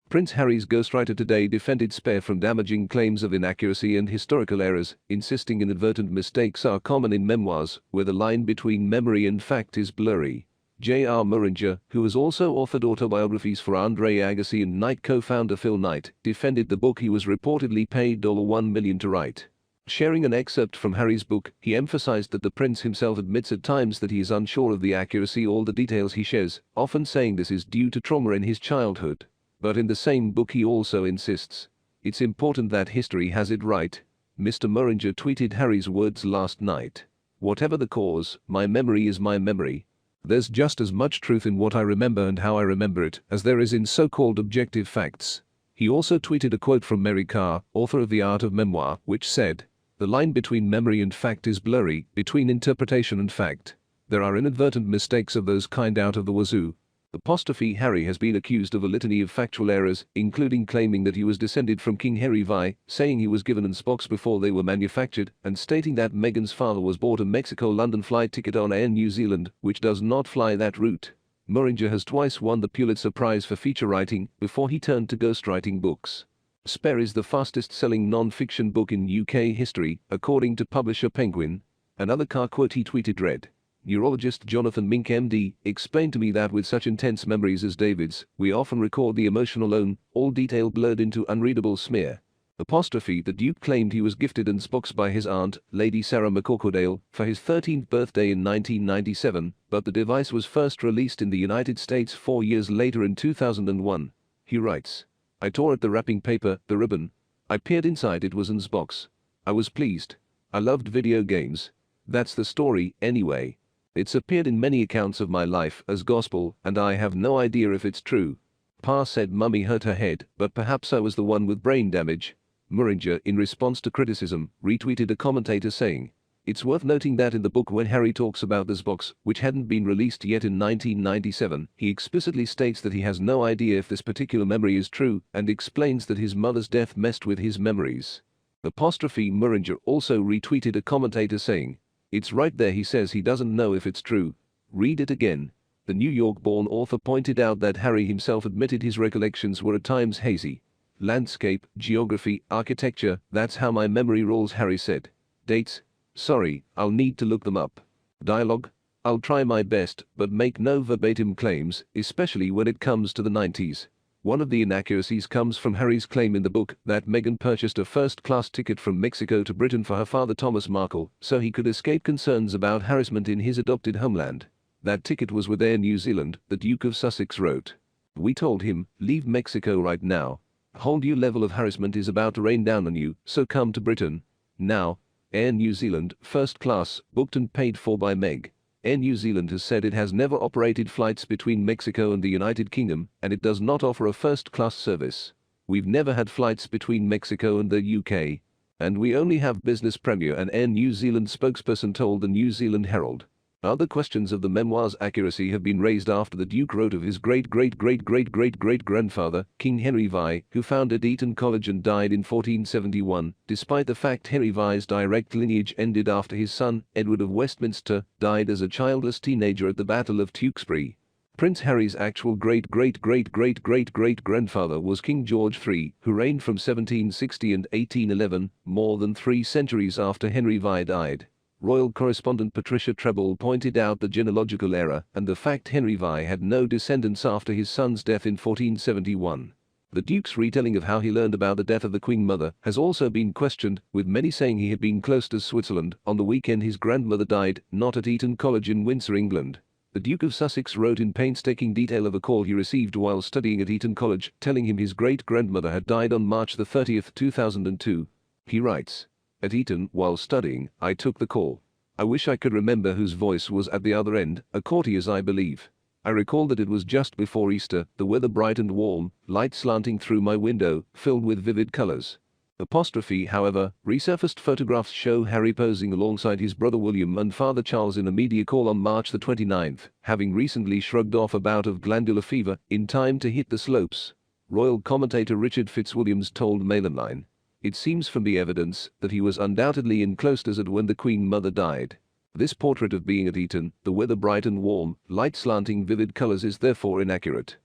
Prince Harry's ghostwriter today defended Spare from damaging claims of inaccuracy and historical errors, insisting inadvertent mistakes are common in memoirs, where the line between memory and fact is blurry. J.R. Muringer, who has also authored autobiographies for Andre Agassi and Knight co-founder Phil Knight, defended the book he was reportedly paid $1 million to write. Sharing an excerpt from Harry's book, he emphasized that the prince himself admits at times that he is unsure of the accuracy or the details he shares, often saying this is due to trauma in his childhood. But in the same book he also insists, it's important that history has it right. Mr. Muringer tweeted Harry's words last night. Whatever the cause, my memory is my memory. There's just as much truth in what I remember and how I remember it as there is in so-called objective facts. He also tweeted a quote from Mary Carr, author of The Art of Memoir, which said, "The line between memory and fact is blurry, between interpretation and fact. There are inadvertent mistakes of those kind out of the wazoo." Harry has been accused of a litany of factual errors, including claiming that he was descended from King Henry VI, saying he was given Spox before they were manufactured, and stating that Meghan's father was bought a Mexico-London flight ticket on Air New Zealand, which does not fly that route. Muringer has twice won the Pulitzer Prize for feature writing before he turned to ghostwriting books. Spare is the fastest-selling non-fiction book in UK history, according to publisher Penguin. Another Carr quote he tweeted read, "Neurologist Jonathan Mink MD explained to me that with such intense memories as David's, we often record the emotion alone, all detail blurred into unreadable smear." The Duke claimed he was gifted an Spox by his aunt, Lady Sarah McCorquodale, for his 13th birthday in 1997, but the device was first released in the United States 4 years later in 2001. He writes, "I tore at the wrapping paper, the ribbon. I peered inside, it was an Spox. I was pleased. I loved video games. That's the story, anyway. It's appeared in many accounts of my life as gospel, and I have no idea if it's true." Pa said Mummy hurt her head, but perhaps I was the one with brain damage. Muringer, in response to criticism, retweeted a commentator saying, "It's worth noting that in the book when Harry talks about this box, which hadn't been released yet in 1997, he explicitly states that he has no idea if this particular memory is true and explains that his mother's death messed with his memories." Muringer also retweeted a commentator saying, "It's right there, he says he doesn't know if it's true. Read it again." The New York-born author pointed out that Harry himself admitted his recollections were at times hazy. "Landscape, geography, architecture, that's how my memory rolls," Harry said. "Dates? Sorry, I'll need to look them up. Dialogue? I'll try my best, but make no verbatim claims, especially when it comes to the 90s. One of the inaccuracies comes from Harry's claim in the book that Meghan purchased a first-class ticket from Mexico to Britain for her father Thomas Markle so he could escape concerns about harassment in his adopted homeland. That ticket was with Air New Zealand, the Duke of Sussex wrote. "We told him, leave Mexico right now. A whole new level of harassment is about to rain down on you, so come to Britain. Now." Air New Zealand, first class, booked and paid for by Meg. Air New Zealand has said it has never operated flights between Mexico and the United Kingdom, and it does not offer a first-class service. "We've never had flights between Mexico and the UK. And we only have business Premier," an Air New Zealand spokesperson told the New Zealand Herald. Other questions of the memoir's accuracy have been raised after the Duke wrote of his great-great-great-great-great-great-grandfather, King Henry VI, who founded Eton College and died in 1471, despite the fact Henry VI's direct lineage ended after his son, Edward of Westminster, died as a childless teenager at the Battle of Tewkesbury. Prince Harry's actual great-great-great-great-great-great-grandfather was King George III, who reigned from 1760 and 1811, more than 3 centuries after Henry VI died. Royal correspondent Patricia Treble pointed out the genealogical error and the fact Henry VI had no descendants after his son's death in 1471. The Duke's retelling of how he learned about the death of the Queen Mother has also been questioned, with many saying he had been close to Switzerland on the weekend his grandmother died, not at Eton College in Windsor, England. The Duke of Sussex wrote in painstaking detail of a call he received while studying at Eton College, telling him his great-grandmother had died on March 30, 2002. He writes, "At Eton, while studying, I took the call. I wish I could remember whose voice was at the other end, a courtier's I believe. I recall that it was just before Easter, the weather bright and warm, light slanting through my window, filled with vivid colors." However, resurfaced photographs show Harry posing alongside his brother William and father Charles in a media call on March 29, having recently shrugged off a bout of glandular fever in time to hit the slopes. Royal commentator Richard Fitzwilliams told Mail Online, "It seems from the evidence that he was undoubtedly in close desert when the Queen Mother died. This portrait of being at Eton, the weather bright and warm, light slanting vivid colors is therefore inaccurate."